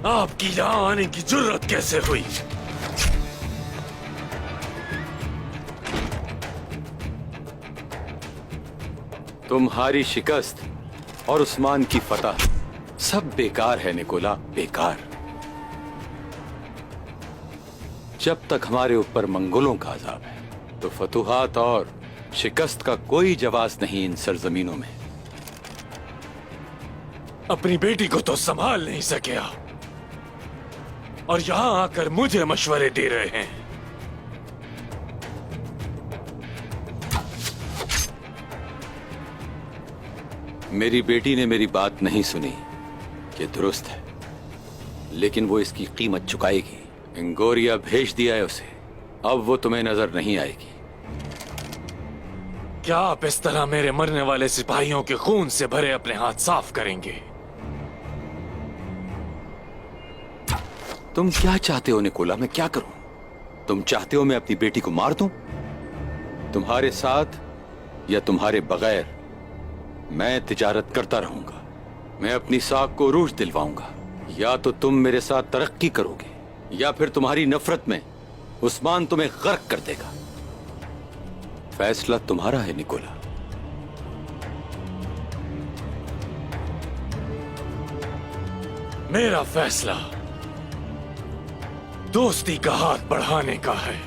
आपकी यहां आने की जुर्रत कैसे हुई? तुम्हारी शिकस्त और उस्मान की फतह सब बेकार है निकोला, बेकार। जब तक हमारे ऊपर मंगोलों का अजाब है तो फतूहात और शिकस्त का कोई जवाब नहीं इन सरजमीनों में। अपनी बेटी को तो संभाल नहीं सके आप, और यहां आकर मुझे मशवरे दे रहे हैं। मेरी बेटी ने मेरी बात नहीं सुनी, ये दुरुस्त है, लेकिन वो इसकी कीमत चुकाएगी। इंगोरिया भेज दिया है उसे, अब वो तुम्हें नजर नहीं आएगी। क्या आप इस तरह मेरे मरने वाले सिपाहियों के खून से भरे अपने हाथ साफ करेंगे? तुम क्या चाहते हो निकोला, मैं क्या करूं? तुम चाहते हो मैं अपनी बेटी को मार दूं? तुम्हारे साथ या तुम्हारे बगैर मैं तिजारत करता रहूंगा। मैं अपनी साख को रूज दिलवाऊंगा। या तो तुम मेरे साथ तरक्की करोगे या फिर तुम्हारी नफरत में उस्मान तुम्हें गर्क कर देगा। फैसला तुम्हारा है निकोला। मेरा फैसला दोस्ती का हाथ बढ़ाने का है,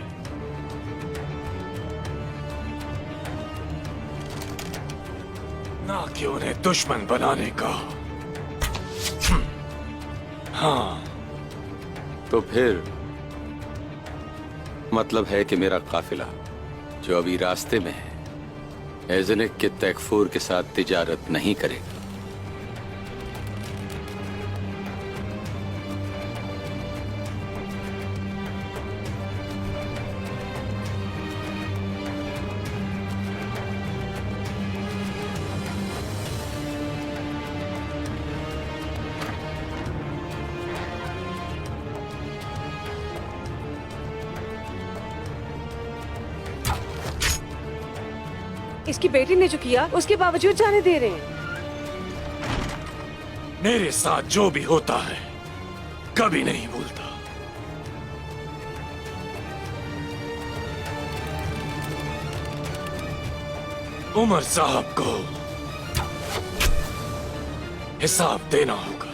ना कि उन्हें दुश्मन बनाने का। हाँ, तो फिर मतलब है कि मेरा काफिला जो अभी रास्ते में है एज़निक के तैकफूर के साथ तिजारत नहीं करेगा। इसकी बेटी ने जो किया उसके बावजूद जाने दे रहे हैं। मेरे साथ जो भी होता है कभी नहीं भूलता। उमर साहब को हिसाब देना होगा।